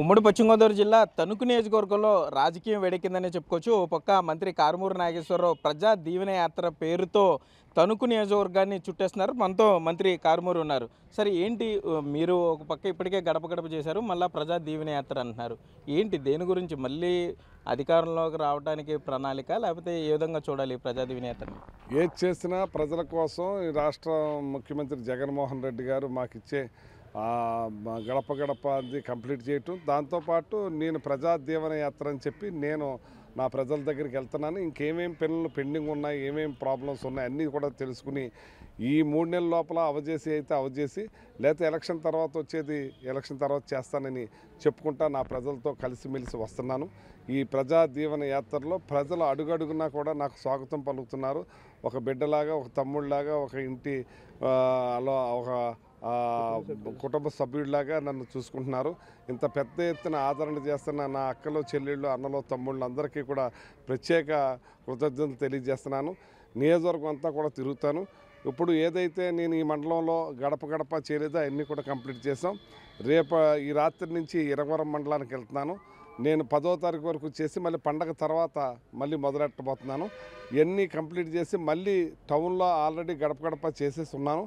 ఉమ్మడి పశ్చిమ గోదావరి జిల్లా తణుకు నియోజకవర్గంలో రాజకీయం వేడెక్కిందనే చెప్పుకోవచ్చు. ఓ పక్క మంత్రి కారుమూరి నాగేశ్వరరావు ప్రజా దీవెన యాత్ర పేరుతో తణుకు నియోజకవర్గాన్ని చుట్టేస్తున్నారు. మనతో మంత్రి కారుమూరి ఉన్నారు. సరే ఏంటి మీరు ఒక పక్క ఇప్పటికే గడప గడప చేశారు, మళ్ళీ ప్రజా దీవెన యాత్ర అంటున్నారు. ఏంటి దేని గురించి మళ్ళీ అధికారంలోకి రావడానికి ప్రణాళిక, లేకపోతే ఏ విధంగా చూడాలి ప్రజా దీవెన యాత్రని? ఏది చేసినా ప్రజల కోసం ఈ రాష్ట్ర ముఖ్యమంత్రి జగన్మోహన్ రెడ్డి గారు మాకిచ్చే గడప గడప అది కంప్లీట్ చేయటం, దాంతోపాటు నేను ప్రజా దీవెన యాత్ర అని చెప్పి నేను నా ప్రజల దగ్గరికి వెళ్తున్నాను. ఇంకేమేమి పనులు పెండింగ్ ఉన్నాయి, ఏమేమి ప్రాబ్లమ్స్ ఉన్నాయి అన్నీ కూడా తెలుసుకుని ఈ 3 నెలల లోపల అవజేసి అయితే అవజేసి, లేకపోతే ఎలక్షన్ తర్వాత వచ్చేది ఎలక్షన్ తర్వాత చేస్తానని చెప్పుకుంటా నా ప్రజలతో కలిసిమెలిసి వస్తున్నాను. ఈ ప్రజా దీవెన యాత్రలో ప్రజలు అడుగడుగునా కూడా నాకు స్వాగతం పలుకుతున్నారు. ఒక బిడ్డలాగా, ఒక తమ్ముళ్ళలాగా, ఒక ఇంటి అలా ఒక కుటుంబ సభ్యుడిలాగా నన్ను చూసుకుంటున్నారు. ఇంత పెద్ద ఎత్తున ఆదరణ చేస్తున్న నా అక్కలు, చెల్లెళ్ళు, అన్నలు, తమ్ముళ్ళు అందరికీ కూడా ప్రత్యేక కృతజ్ఞతలు తెలియజేస్తున్నాను. నియోజకవర్గం అంతా కూడా తిరుగుతాను. ఇప్పుడు ఏదైతే నేను ఈ మండలంలో గడప గడప చేయలేదో అన్నీ కూడా కంప్లీట్ చేసాం. రేపు ఈ రాత్రి నుంచి ఇరగవరం మండలానికి వెళ్తున్నాను. నేను 10వ తారీఖు వరకు చేసి మళ్ళీ పండగ తర్వాత మళ్ళీ మొదలెట్టబోతున్నాను. ఇవన్నీ కంప్లీట్ చేసి మళ్ళీ టౌన్లో ఆల్రెడీ గడప గడప చేసేసి ఉన్నాను,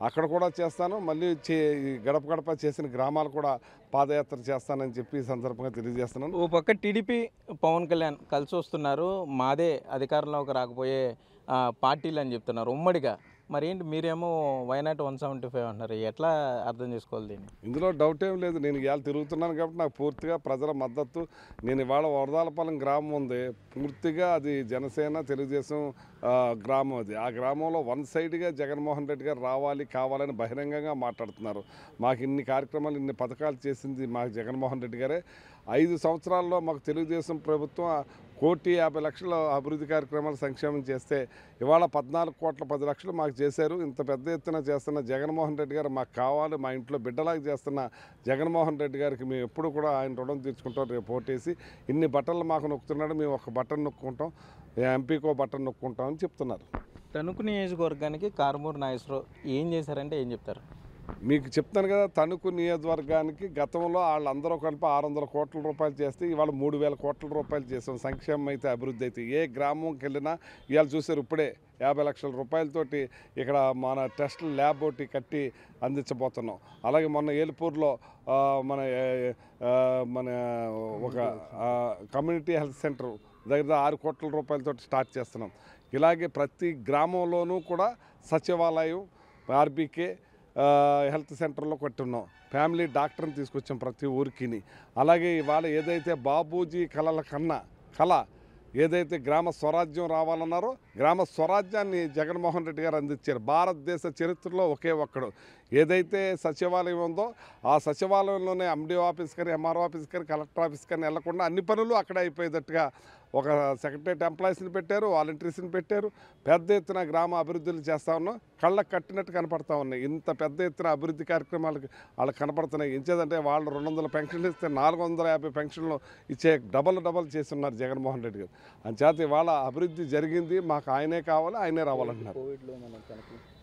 అక్కడ కూడా చేస్తాను. మళ్ళీ గడప గడప చేసిన గ్రామాలు కూడా పాదయాత్ర చేస్తానని చెప్పి ఈ సందర్భంగా తెలియజేస్తున్నాను. ఓ పక్క టీడీపీ పవన్ కళ్యాణ్ కలిసి వస్తున్నారు, మాదే అధికారంలోకి రాకపోయే పార్టీలు అని చెప్తున్నారు ఉమ్మడిగా. మరి ఏంటి మీరేమో వైనాట్ 175 అంటున్నారు, ఎట్లా అర్థం చేసుకోవాలి దీన్ని? ఇందులో డౌట్ ఏం లేదు. నేను ఇవాళ తిరుగుతున్నాను కాబట్టి నాకు పూర్తిగా ప్రజల మద్దతు. నేను ఇవాళ వరదాలపాలెం గ్రామం ఉంది, పూర్తిగా అది జనసేన తెలుగుదేశం గ్రామం. అది ఆ గ్రామంలో వన్ సైడ్గా జగన్మోహన్ రెడ్డి గారు రావాలి కావాలని బహిరంగంగా మాట్లాడుతున్నారు. మాకు ఇన్ని కార్యక్రమాలు, ఇన్ని పథకాలు చేసింది మాకు జగన్మోహన్ రెడ్డి గారే. 5 సంవత్సరాల్లో మాకు తెలుగుదేశం ప్రభుత్వం 1,50,00,000 అభివృద్ధి కార్యక్రమాలు సంక్షేమం చేస్తే ఇవాళ 14,10,00,000 మాకు చేశారు. ఇంత పెద్ద ఎత్తున చేస్తున్న జగన్మోహన్ రెడ్డి గారు మాకు కావాలి, మా ఇంట్లో బిడ్డలాగా చేస్తున్న జగన్మోహన్ రెడ్డి గారికి మేము ఎప్పుడు కూడా ఆయన రుణం తీర్చుకుంటాం. రేపు ఓటేసి ఇన్ని బట్టలు మాకు నొక్కుతున్నాడు, మేము ఒక బటన్ నొక్కుంటాం, ఎంపీకో బటన్ నొక్కుంటాం అని చెప్తున్నారు. తణుకు నియోజకవర్గానికి కారుమూరి నాగేశ్వరరావు ఏం చేశారంటే ఏం చెప్తారు? మీకు చెప్తాను కదా, తణుకు నియోజకవర్గానికి గతంలో వాళ్ళందరూ కలిపి 600 కోట్ల రూపాయలు చేస్తే ఇవాళ 3,000 కోట్ల రూపాయలు చేసాం. సంక్షేమం అయితే, అభివృద్ధి అయితే. ఏ గ్రామంకి వెళ్ళినా ఇవాళ చూసారు, ఇప్పుడే 50 లక్షల రూపాయలతోటి ఇక్కడ మన టెస్ట్ ల్యాబ్ ఒకటి కట్టి అందించబోతున్నాం. అలాగే మొన్న ఏలుపూర్లో మన మన ఒక కమ్యూనిటీ హెల్త్ సెంటర్ దగ్గర 6 కోట్ల రూపాయలతో స్టార్ట్ చేస్తున్నాం. ఇలాగే ప్రతి గ్రామంలోనూ కూడా సచివాలయం, ఆర్బీకే హెల్త్ సెంటర్లో కట్టున్నాం. ఫ్యామిలీ డాక్టర్ని తీసుకొచ్చాం ప్రతి ఊరికి. అలాగే ఇవాళ ఏదైతే బాబూజీ కళల కళ ఏదైతే గ్రామ స్వరాజ్యం రావాలన్నారో, గ్రామ స్వరాజ్యాన్ని జగన్మోహన్ రెడ్డి గారు అందించారు. భారతదేశ చరిత్రలో ఒకే ఒక్కడు. ఏదైతే సచివాలయం ఉందో ఆ సచివాలయంలోనే ఎండిఓ ఆఫీస్ కానీ, ఎంఆర్ఓ ఆఫీస్ కానీ, కలెక్టర్ ఆఫీస్ కానీ వెళ్లకుండా అన్ని పనులు అక్కడే అయిపోయేటట్టుగా ఒక సెక్రటరేట్ ఎంప్లాయీస్ని పెట్టారు, వాలంటీర్స్ని పెట్టారు. పెద్ద ఎత్తున గ్రామ అభివృద్ధులు చేస్తూ ఉన్నాం. కళ్ళకు కట్టినట్టు కనపడతా ఉన్నాయి. ఇంత పెద్ద ఎత్తున అభివృద్ధి కార్యక్రమాలకు వాళ్ళకి కనపడుతున్నాయి. ఇచ్చేదంటే వాళ్ళు 200 పెన్షన్లు ఇస్తే 450 పెన్షన్లు ఇచ్చే డబల్ చేసి ఉన్నారు జగన్మోహన్ రెడ్డి గారు. అంచేత ఇవాళ అభివృద్ధి జరిగింది, మాకు ఆయనే కావాలి, ఆయనే రావాలంటున్నారు.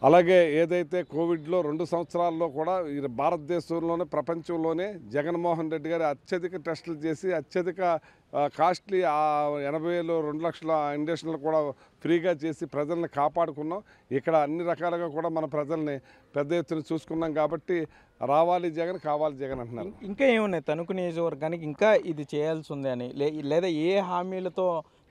అలాగే ఏదైతే కోవిడ్లో 2 సంవత్సరాల్లో కూడా భారతదేశంలోనే, ప్రపంచంలోనే జగన్మోహన్ రెడ్డి గారు అత్యధిక టెస్టులు చేసి అత్యధిక కాస్ట్లీ 80,000, 2 లక్షల ఇంజక్షన్లు కూడా ఫ్రీగా చేసి ప్రజల్ని కాపాడుకున్నాం. ఇక్కడ అన్ని రకాలుగా కూడా మన ప్రజల్ని పెద్ద ఎత్తున చూసుకున్నాం. కాబట్టి రావాలి జగన్, కావాలి జగన్ అంటున్నారు. ఇంకా ఏమున్నాయి తణుకు నియోజకవర్గానికి ఇంకా ఇది చేయాల్సి ఉంది అని, లేదా ఏ హామీలతో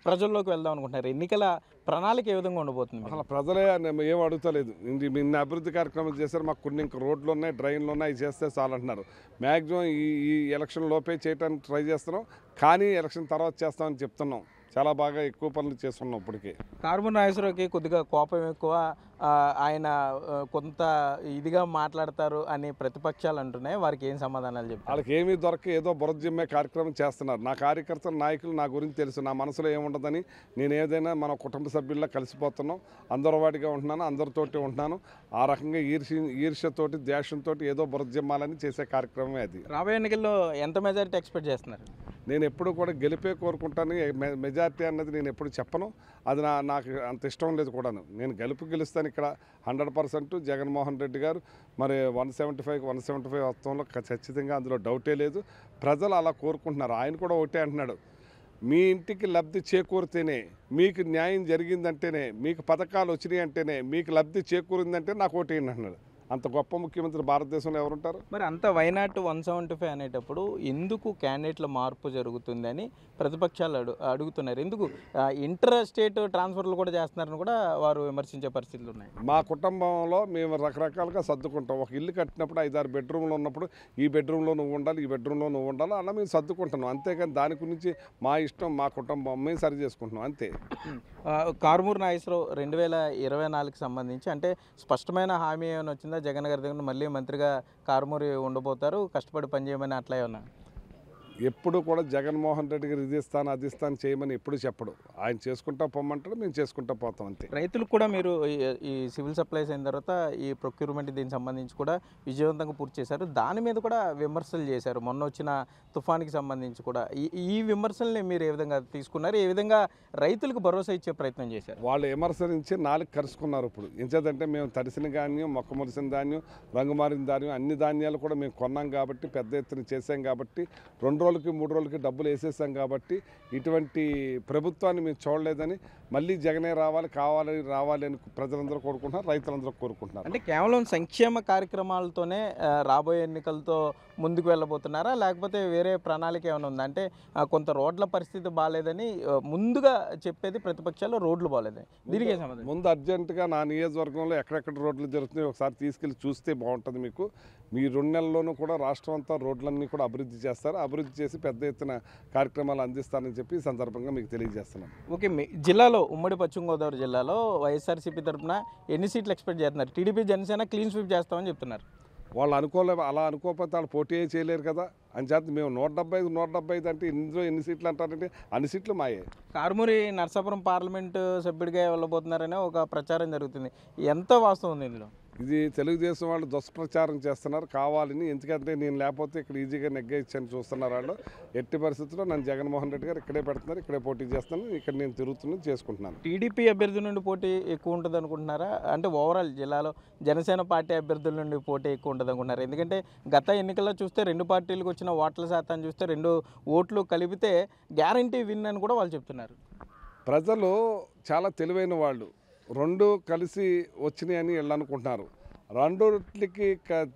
ప్రజల్లోకి వెళ్దాం అనుకుంటున్నారు? ఎన్నికల ప్రణాళిక ఏ విధంగా ఉండబోతుంది? అసలు ప్రజలే ఏం అడుగుతలేదు. ఇన్ని అభివృద్ధి కార్యక్రమాలు చేశారు, మాకు కొన్ని ఇంక రోడ్లు ఉన్నాయి, డ్రైన్లు ఉన్నాయి, అవి చేస్తే చాలంటున్నారు. మ్యాక్సిమం ఈ ఎలక్షన్ లోపే చేయడానికి ట్రై చేస్తున్నాం, కానీ ఎలక్షన్ తర్వాత చేస్తామని చెప్తున్నాం. చాలా బాగా ఎక్కువ పనులు చేస్తున్నాం ఇప్పటికీ. కారుమూరి నాగేశ్వరరావుకి కొద్దిగా కోపం ఎక్కువ, ఆయన కొంత ఇదిగా మాట్లాడతారు అని ప్రతిపక్షాలు అంటున్నాయి. వారికి ఏం సమాధానాలు చెప్తారు? వాళ్ళకి ఏమీ దొరక ఏదో బురదజిమ్మే కార్యక్రమం చేస్తున్నారు. నా కార్యకర్తలు, నాయకులు నా గురించి తెలుసు, నా మనసులో ఏముండదని. నేను ఏదైనా మన కుటుంబ సభ్యుల్లో కలిసిపోతున్నాం, అందరూ వాటిగా ఉంటున్నాను, అందరితోటి ఉంటున్నాను. ఆ రకంగా ఈర్ష్యతోటి, ద్వేషంతో ఏదో బురదజిమ్మాలని చేసే కార్యక్రమమే అది. రాబోయే ఎన్నికల్లో ఎంత మెజారిటీ ఎక్స్పెక్ట్ చేస్తున్నారు? నేను ఎప్పుడు కూడా గెలిపే కోరుకుంటాను. మెజార్టీ అన్నది నేను ఎప్పుడు చెప్పను. అది నాకు అంత ఇష్టం లేదు కూడాను. నేను గెలుస్తాను ఇక్కడ 100%. జగన్మోహన్ రెడ్డి గారు మరి 175 మొత్తంలో ఖచ్చితంగా అందులో డౌటే లేదు. ప్రజలు అలా కోరుకుంటున్నారు. ఆయన కూడా ఒకటే అంటున్నాడు, మీ ఇంటికి లబ్ధి చేకూరితేనే, మీకు న్యాయం జరిగిందంటేనే, మీకు పథకాలు వచ్చినాయి అంటేనే, మీకు లబ్ధి చేకూరిందంటే నాకు ఓటేయండి అంటున్నాడు. అంత గొప్ప ముఖ్యమంత్రి భారతదేశంలో ఎవరుంటారు? మరి అంత వైనాట్ 175 అనేటప్పుడు ఎందుకు క్యాండిడేట్ల మార్పు జరుగుతుందని ప్రతిపక్షాలు అడుగుతున్నారు. ఎందుకు ఇంటర్ స్టేట్ ట్రాన్స్ఫర్లు కూడా చేస్తున్నారని కూడా వారు విమర్శించే పరిస్థితులు ఉన్నాయి. మా కుటుంబంలో మేము రకరకాలుగా సర్దుకుంటాం. ఒక ఇల్లు కట్టినప్పుడు 5-6 బెడ్రూమ్లు ఉన్నప్పుడు ఈ బెడ్రూమ్లో నువ్వు ఉండాలి, ఈ బెడ్రూమ్లో నువ్వు ఉండాలి, అలా మేము సర్దుకుంటున్నాం. అంతేకాని దాని గురించి మా ఇష్టం, మా కుటుంబం మేము సరి చేసుకుంటున్నాం అంతే. కారుమూరి నాగేశ్వరరావు 2024కి సంబంధించి అంటే స్పష్టమైన హామీ ఏమైనా వచ్చిందా? జగన్ గారి దగ్గర మళ్ళీ మంత్రిగా కారుమూరి ఉండబోతారు, కష్టపడి పనిచేయమని అట్లా ఏమన్నా? ఎప్పుడు కూడా జగన్మోహన్ రెడ్డి గారు ఇది ఇస్తాను అది ఇస్తాను చేయమని ఎప్పుడు చెప్పడు. ఆయన చేసుకుంటా పొమ్మంటాడు, మేము చేసుకుంటా పోతాం అంతే. రైతులకు కూడా మీరు ఈ సివిల్ సప్లైస్ అయిన తర్వాత ఈ ప్రొక్యూర్మెంట్ దీనికి సంబంధించి కూడా విజయవంతంగా పూర్తి చేశారు. దాని మీద కూడా విమర్శలు చేశారు. మొన్న వచ్చిన తుఫాన్కి సంబంధించి కూడా ఈ విమర్శల్ని మీరు ఏ విధంగా తీసుకున్నారు? ఏ విధంగా రైతులకు భరోసా ఇచ్చే ప్రయత్నం చేశారు? వాళ్ళు విమర్శించి నాలుగు కరుచుకున్నారు. ఇప్పుడు ఎంచేదంటే మేము తడిసిన ధాన్యం, మొక్క మొలిసిన ధాన్యం, రంగుమారిన ధాన్యం అన్ని ధాన్యాలు కూడా మేము కొన్నాం కాబట్టి, పెద్ద ఎత్తున చేసాం కాబట్టి, 2 రోజులకి 3 రోజులకి డబ్బులు వేసేసాం కాబట్టి, ఇటువంటి ప్రభుత్వాన్ని మేము చూడలేదని మళ్ళీ జగనే రావాలి అని ప్రజలందరూ కోరుకుంటున్నారు, రైతులందరూ కోరుకుంటున్నారు. అంటే కేవలం సంక్షేమ కార్యక్రమాలతోనే రాబోయే ఎన్నికలతో ముందుకు వెళ్ళబోతున్నారా, లేకపోతే వేరే ప్రణాళిక ఏమైనా ఉందా? అంటే కొంత రోడ్ల పరిస్థితి బాగాలేదని ముందుగా చెప్పేది ప్రతిపక్షాలు, రోడ్లు బాగాలేదని. దీనికి సంబంధం ముందు అర్జెంటుగా నా నియోజకవర్గంలో ఎక్కడెక్కడ రోడ్లు జరుగుతున్నాయో ఒకసారి తీసుకెళ్ళి చూస్తే బాగుంటుంది. మీకు మీ 2 నెలల్లోనూ కూడా రాష్ట్రం అంతా రోడ్లన్నీ కూడా అభివృద్ధి చేస్తారు. అభివృద్ధి చేసి పెద్ద ఎత్తున కార్యక్రమాలు అందిస్తారని చెప్పి ఈ సందర్భంగా మీకు తెలియజేస్తున్నాను. ఓకే, మీ జిల్లాలో ఉమ్మడి పశ్చిమ గోదావరి జిల్లాలో వైఎస్ఆర్సీపీ తరఫున ఎన్ని సీట్లు ఎక్స్పెక్ట్ చేస్తున్నారు? టీడీపీ జనసేన క్లీన్ స్వీప్ చేస్తామని చెప్తున్నారు. వాళ్ళు అలా అనుకోకపోతే వాళ్ళు పోటీ చేయలేరు కదా. అంచేత మేము 175 అంటే ఇందులో ఎన్ని సీట్లు అంటారంటే అన్ని సీట్లు మాయే. కారుమూరి నర్సాపురం పార్లమెంటు సభ్యుడిగా వెళ్ళబోతున్నారనే ఒక ప్రచారం జరుగుతుంది. ఎంత వాస్తవం ఉంది ఇందులో? ఇది తెలుగుదేశం వాళ్ళు దుష్ప్రచారం చేస్తున్నారు కావాలని. ఎందుకంటే నేను లేకపోతే ఇక్కడ ఈజీగా నెగ్గేయచ్చని చూస్తున్నారు వాళ్ళు. ఎట్టి పరిస్థితుల్లో నన్ను జగన్మోహన్ రెడ్డి గారు ఇక్కడే పెడుతున్నారు, ఇక్కడే పోటీ చేస్తాను, ఇక్కడ నేను తిరుగుతున్నాను, చేసుకుంటున్నాను. టీడీపీ అభ్యర్థి నుండి పోటీ ఎక్కువ ఉంటుంది అనుకుంటున్నారా? అంటే ఓవరాల్ జిల్లాలో జనసేన పార్టీ అభ్యర్థుల నుండి పోటీ ఎక్కువ ఉంటుంది అనుకుంటున్నారు? ఎందుకంటే గత ఎన్నికల్లో చూస్తే 2 పార్టీలకు వచ్చిన ఓట్ల శాతాన్ని చూస్తే 2 ఓట్లు కలిపితే గ్యారంటీ విన్ అని కూడా వాళ్ళు చెప్తున్నారు. ప్రజలు చాలా తెలివైన వాళ్ళు. 2 కలిసి వచ్చినాయని వీళ్ళు అనుకుంటున్నారు. 2కి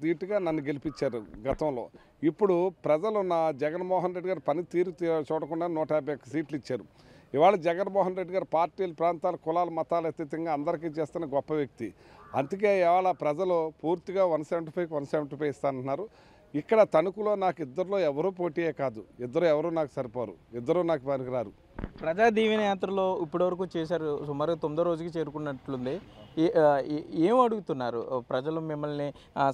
ధీటుగా నన్ను గెలిపించారు గతంలో. ఇప్పుడు ప్రజలు నా జగన్మోహన్ రెడ్డి గారు పనితీరు చూడకుండా 151 సీట్లు ఇచ్చారు. ఇవాళ జగన్మోహన్ రెడ్డి గారు పార్టీలు, ప్రాంతాలు, కులాలు, మతాలు అతీతంగా అందరికీ చేస్తున్న గొప్ప వ్యక్తి. అందుకే ఇవాళ ప్రజలు పూర్తిగా 175 ఇస్తానంటున్నారు. ఇక్కడ తణుకులో నాకు ఇద్దరిలో ఎవరూ పోటీయే కాదు. ఎవరు నాకు సరిపోరు, ఇద్దరు నాకు పనికిరారు. ప్రజా దీవెన యాత్రలో ఇప్పటివరకు చేశారు, సుమారు 9వ రోజుకి చేరుకున్నట్లుంది. ఏం అడుగుతున్నారు ప్రజలు మిమ్మల్ని?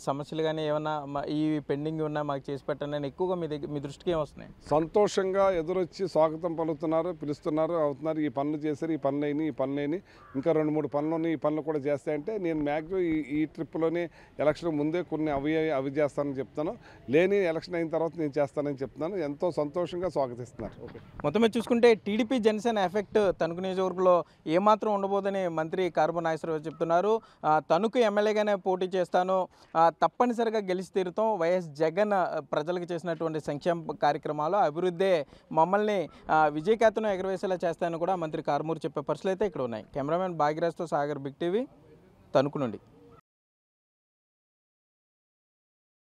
సమస్యలు కానీ ఏమన్నా ఈ పెండింగ్ ఉన్నా మాకు చేసి పెట్టండి అని ఎక్కువగా మీ దృష్టికి ఏమొస్తున్నాయి? సంతోషంగా ఎదురొచ్చి స్వాగతం పలుకుతున్నారు, పిలుస్తున్నారు, అవుతున్నారు. ఈ పనులు చేశారు, ఈ పనులైన ఇంకా 2-3 పనులు ఉన్నాయి, ఈ పనులు కూడా చేస్తాయంటే నేను మ్యాక్సిమం ఈ ట్రిప్లోనే ఎలక్షన్ ముందే కొన్ని అవి చేస్తానని చెప్తాను. లేని ఎలక్షన్ అయిన తర్వాత నేను చేస్తానని చెప్తున్నాను. ఎంతో సంతోషంగా స్వాగతిస్తున్నారు. మొత్తం మీద చూసుకుంటే టీడీపీ జనసేన ఎఫెక్ట్ తణుకు నియోజకవర్గంలో ఏమాత్రం ఉండబోదని మంత్రి కారుమూరి నాగేశ్వరరావు చెప్తున్నారు. తణుకు ఎమ్మెల్యేగానే పోటీ చేస్తాను, తప్పనిసరిగా గెలిచి తీరుతాం. వైఎస్ జగన్ ప్రజలకు చేసినటువంటి సంక్షేమ కార్యక్రమాలు, అభివృద్ధి మమ్మల్ని విజయకేతనం ఎగరవేసేలా చేస్తాయని కూడా మంత్రి కారుమూరి చెప్పే పరిస్థితులు అయితే ఇక్కడ ఉన్నాయి. కెమెరామెన్ భాగ్యరాజ్తో సాగర్, బిగ్ టీవీ, తణుకు నుండి.